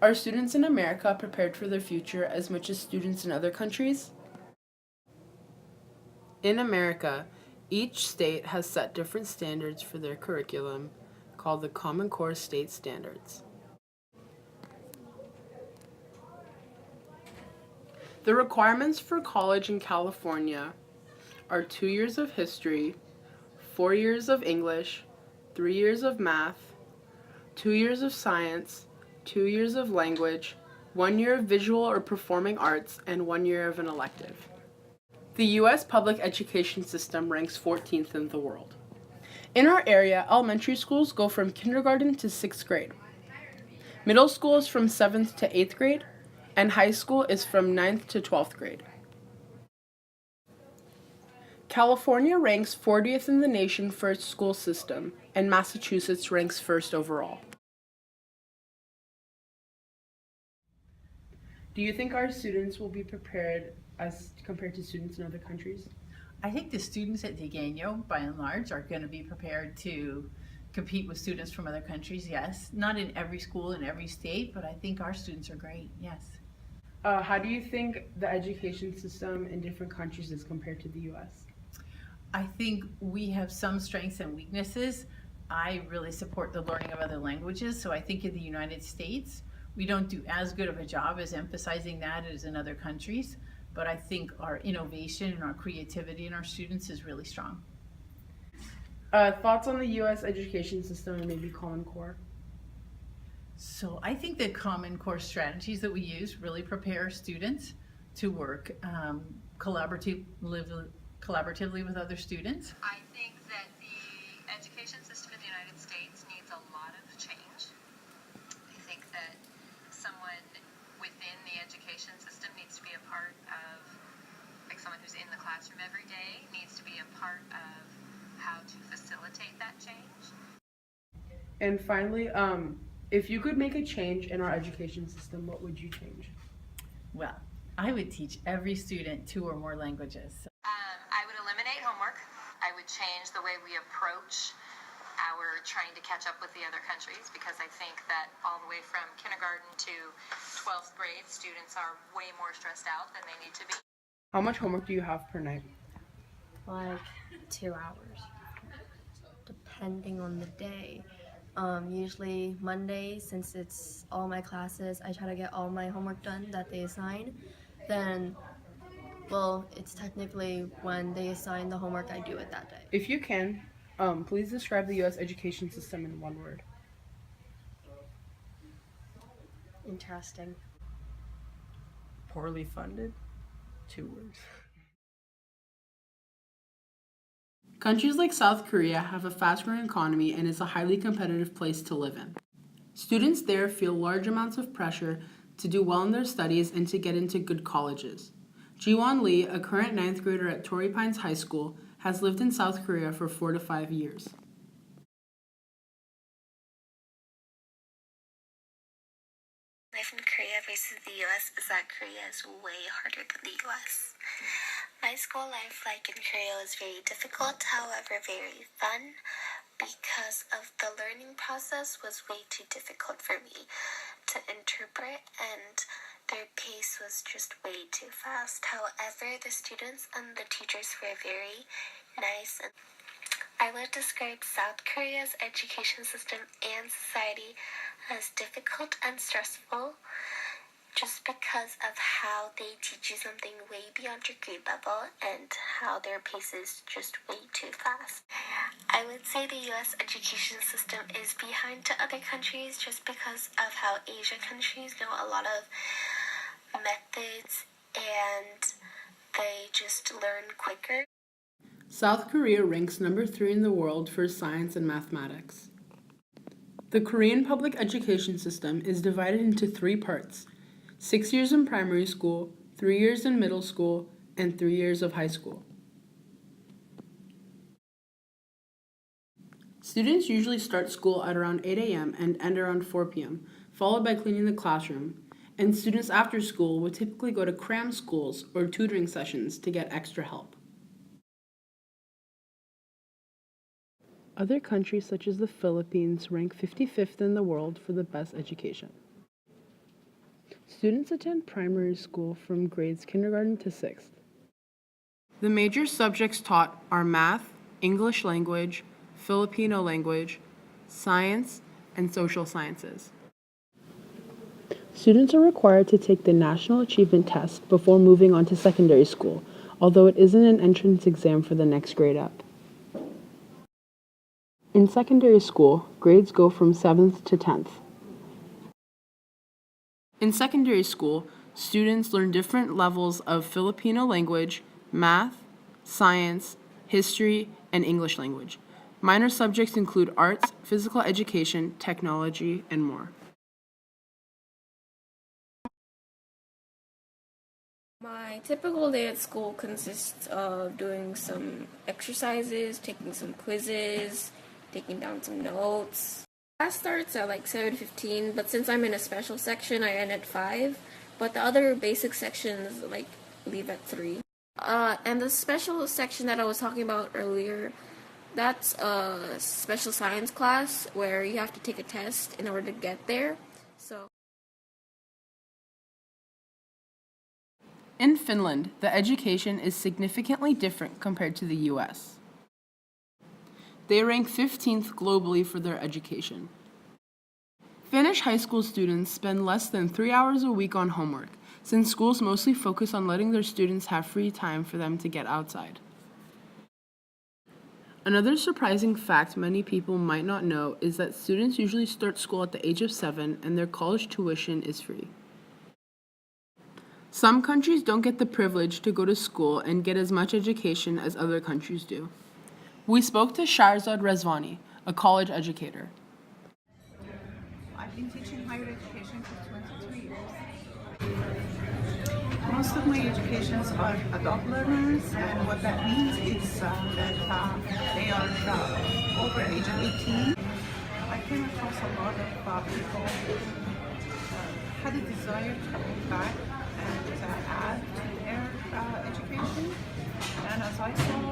Are students in America prepared for their future as much as students in other countries? In America, each state has set different standards for their curriculum, called the Common Core State Standards. The requirements for college in California are 2 years of history, 4 years of English, 3 years of math, 2 years of science, 2 years of language, 1 year of visual or performing arts, and 1 year of an elective. The U.S. public education system ranks 14th in the world. In our area, elementary schools go from kindergarten to 6th grade. Middle school is from 7th to 8th grade, and high school is from 9th to 12th grade. California ranks 40th in the nation for its school system, and Massachusetts ranks first overall. Do you think our students will be prepared as compared to students in other countries? I think the students at Jiweon, by and large, are going to be prepared to compete with students from other countries, yes. Not in every school in every state, but I think our students are great, yes. How do you think the education system in different countries is compared to the U.S.? I think we have some strengths and weaknesses. I really support the learning of other languages, so I think in the United States, we don't do as good of a job as emphasizing that as in other countries, but I think our innovation and our creativity in our students is really strong. Thoughts on the U.S. education system and maybe Common Core? So I think the Common Core strategies that we use really prepare students to work collaboratively with other students. I think that the education system in the United States needs a lot of change. I think that someone within the education system needs to be a part of, like someone who's in the classroom every day, needs to be a part of how to facilitate that change. And finally, if you could make a change in our education system, what would you change? Well, I would teach every student 2 or more languages. I would eliminate homework. I would change the way we approach our trying to catch up with the other countries, because I think that all the way from kindergarten to 12th grade, students are way more stressed out than they need to be. How much homework do you have per night? Like 2 hours, depending on the day. Usually Monday, since it's all my classes, I try to get all my homework done that they assign. Then, well, it's technically when they assign the homework, I do it that day. If you can, please describe the U.S. education system in one word. Interesting. Poorly funded? 2 words. Countries like South Korea have a fast-growing economy and is a highly competitive place to live in. Students there feel large amounts of pressure to do well in their studies and to get into good colleges. Jiweon Lee, a current 9th grader at Torrey Pines High School, has lived in South Korea for 4 to 5 years. Life in Korea versus the US is that Korea is way harder than the US. My school life, like in Korea, was very difficult, however very fun, because of the learning process was way too difficult for me to interpret, and their pace was just way too fast. However, the students and the teachers were very nice. I would describe South Korea's education system and society as difficult and stressful, just because of how they teach you something way beyond your grade level and how their pace is just way too fast. I would say the U.S. education system is behind to other countries just because of how Asia countries know a lot of methods and they just learn quicker. South Korea ranks number 3 in the world for science and mathematics. The Korean public education system is divided into 3 parts: 6 years in primary school, 3 years in middle school, and 3 years of high school. Students usually start school at around 8 a.m. and end around 4 p.m., followed by cleaning the classroom, and students after school would typically go to cram schools or tutoring sessions to get extra help. Other countries such as the Philippines rank 55th in the world for the best education. Students attend primary school from grades kindergarten to 6th. The major subjects taught are math, English language, Filipino language, science, and social sciences. Students are required to take the National Achievement Test before moving on to secondary school, although it isn't an entrance exam for the next grade up. In secondary school, grades go from 7th to 10th. In secondary school, students learn different levels of Filipino language, math, science, history, and English language. Minor subjects include arts, physical education, technology, and more. My typical day at school consists of doing some exercises, taking some quizzes, taking down some notes. Class starts at like 7:15, but since I'm in a special section, I end at 5. But the other basic sections like leave at 3. And the special section that I was talking about earlier, that's a special science class where you have to take a test in order to get there. In Finland, the education is significantly different compared to the US. They rank 15th globally for their education. Finnish high school students spend less than 3 hours a week on homework, since schools mostly focus on letting their students have free time for them to get outside. Another surprising fact many people might not know is that students usually start school at the age of 7 and their college tuition is free. Some countries don't get the privilege to go to school and get as much education as other countries do. We spoke to Schahrzade Rezvani, a college educator. I've been teaching higher education for 22 years. Most of my educations are adult learners, and what that means is that they are over age of 18. I came across a lot of people who had a desire to go back and add to their education. And as I saw